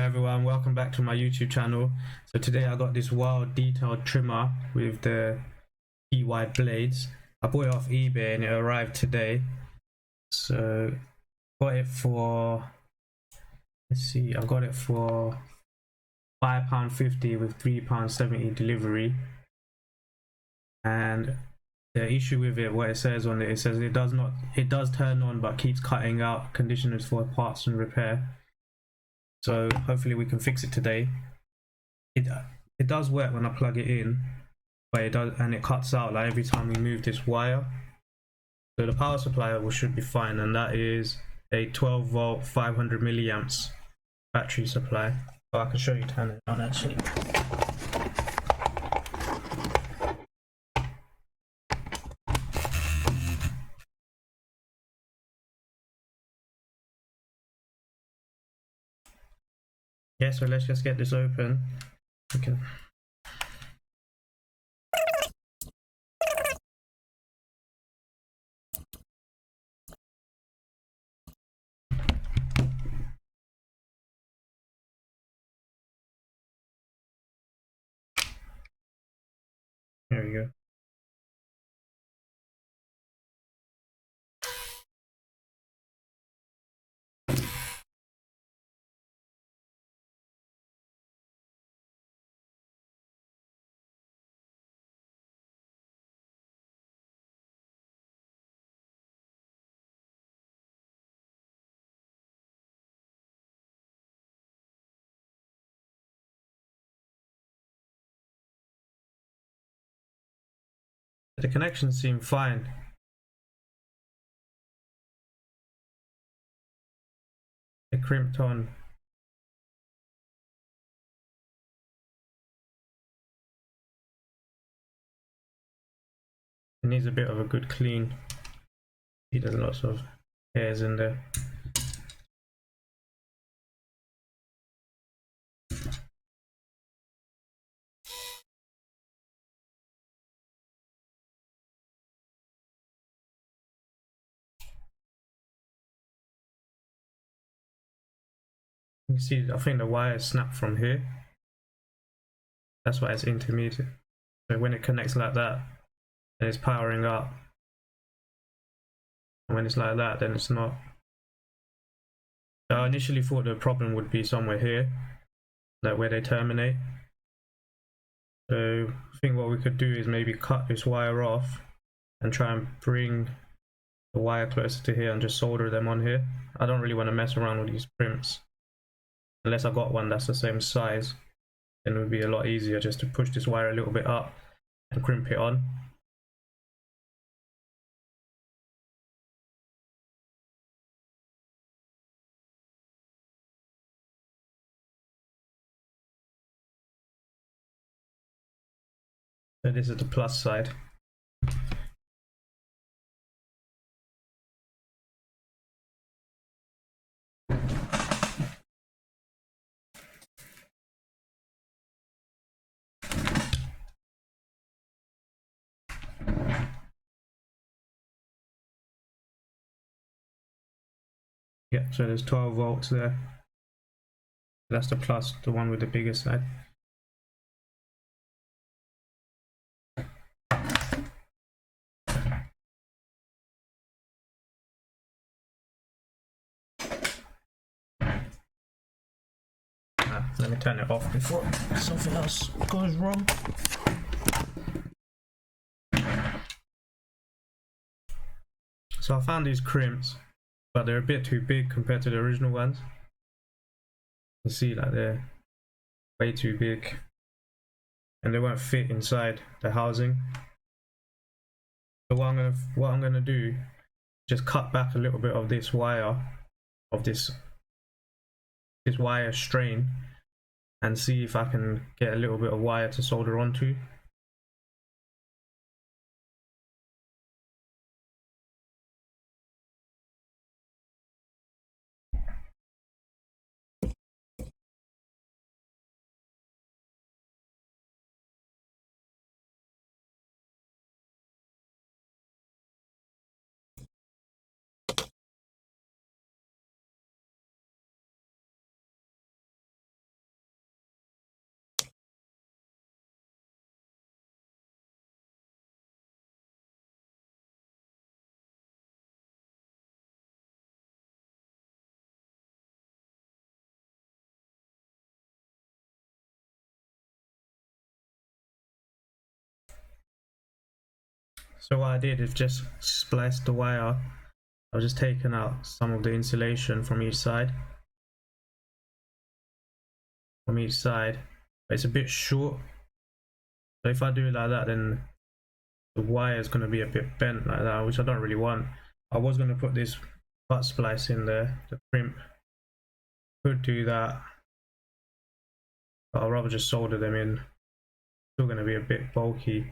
everyone, welcome back to my YouTube channel. So today I got this Wahl detailed trimmer with the wide blades. I bought it off eBay and it arrived today. So got it for, let's see, I got it for £5.50 with £3.70 delivery. And the issue with it, what it says on it, says it does turn on but keeps cutting out. Conditioners for parts and repair. So hopefully we can fix it today. It does work when I plug it in, but it cuts out like every time we move this wire. So the power supply should be fine, and that is a 12 volt 500 milliamps battery supply. So I can show you turn it on actually. Yeah, so let's just get this open. Okay. There we go. The connections seem fine. It crimped on. It needs a bit of a good clean. There's lots of hairs in there. You can see, I think the wire is snapped from here. That's why it's intermediate. So when it connects like that, then it's powering up. And when it's like that, then it's not. So I initially thought the problem would be somewhere here, like where they terminate. So I think what we could do is maybe cut this wire off and try and bring the wire closer to here and just solder them on here. I don't really want to mess around with these crimps. Unless I got one that's the same size, then it would be a lot easier just to push this wire a little bit up and crimp it on. So this is the plus side. Yeah, so there's 12 volts there. That's the plus, the one with the bigger side. Let me turn it off before something else goes wrong. So I found these crimps, but they're a bit too big compared to the original ones. You see, like they're way too big, and they won't fit inside the housing. So what I'm gonna do, just cut back a little bit of this wire, of this wire strain, and see if I can get a little bit of wire to solder onto. So what I did is just spliced the wire. I was just taking out some of the insulation from each side. But it's a bit short. So if I do it like that, then the wire is going to be a bit bent like that, which I don't really want. I was going to put this butt splice in there, the crimp. Could do that, but I'd rather just solder them in. Still going to be a bit bulky.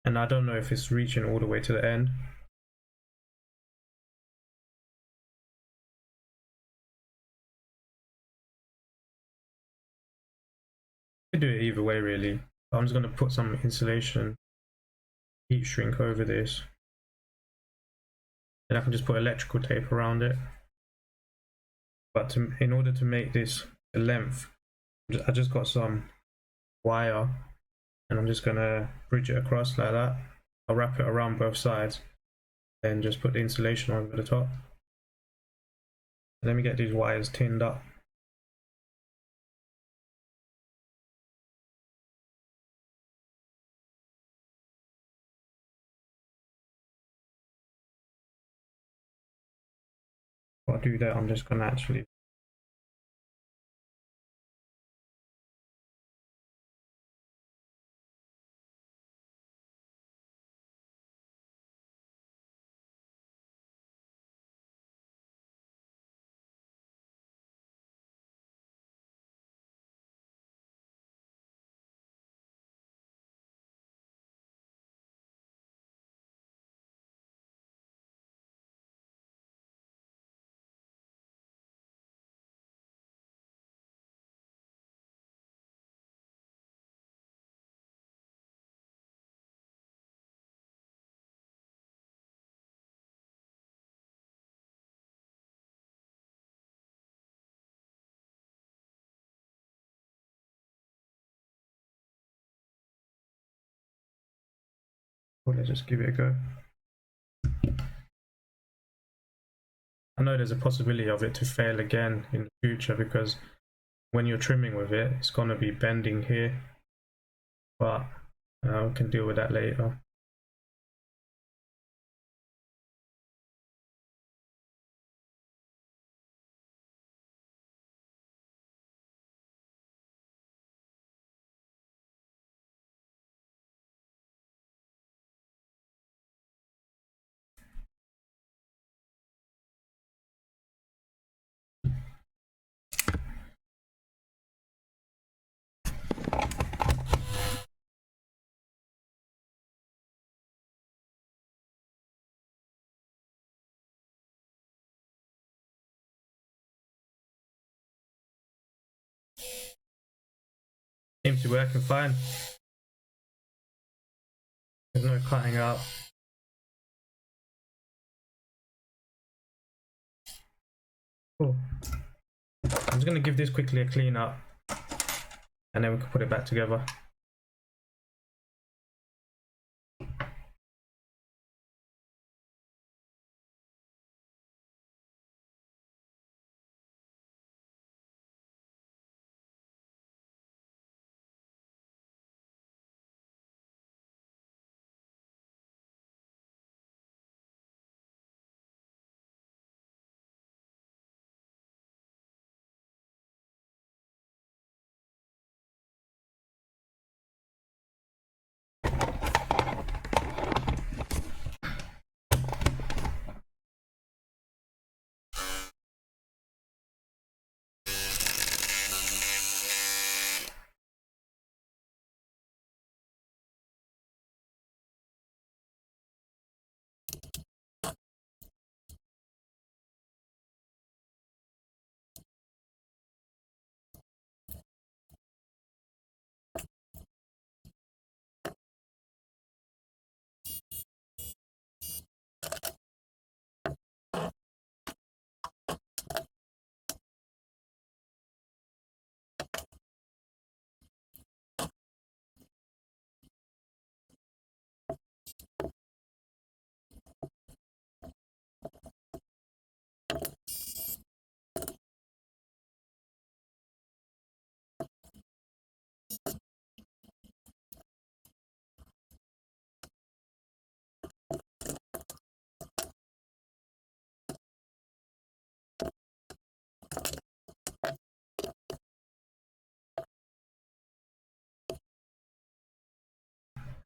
And I don't know if it's reaching all the way to the end. I could do it either way really. I'm just going to put some insulation heat shrink over this. And I can just put electrical tape around it. But in order to make this a length, I just got some wire and I'm just going to bridge it across like that. I'll wrap it around both sides and just put the insulation over the top. Let me get these wires tinned up. While I do that, I'm just going to actually let's just give it a go. I know there's a possibility of it to fail again in the future because when you're trimming with it, it's going to be bending here, but we can deal with that later. Seems to be working fine. There's no cutting out. Cool. I'm just going to give this quickly a clean up and then we can put it back together.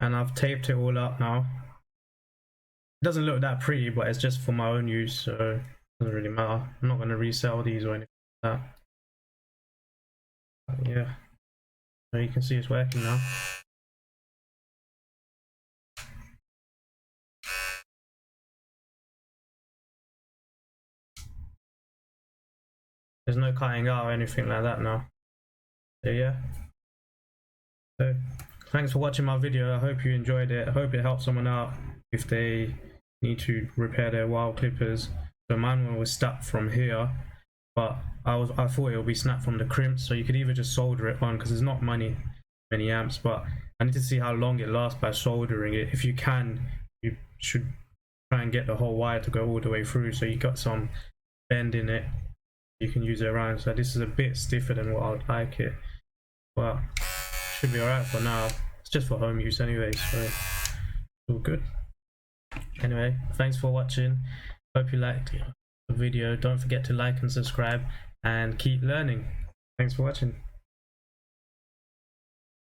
and I've taped it all up now. It doesn't look that pretty, but it's just for my own use, so it doesn't really matter. I'm not going to resell these or anything like that. But yeah, so you can see it's working now. There's no cutting out or anything like that now. So yeah. So thanks for watching my video. I hope you enjoyed it. I hope it helped someone out if they need to repair their Wahl clippers. So mine was snapped from here, but I thought it would be snapped from the crimps. So you could either just solder it on, because there's not many amps, but I need to see how long it lasts by soldering it. If you can, you should try and get the whole wire to go all the way through, so you got some bend in it you can use it around. So this is a bit stiffer than what I would like it, but should be alright for now. It's just for home use anyway, so all good. Anyway, thanks for watching. Hope you liked the video. Don't forget to like and subscribe and keep learning. Thanks for watching.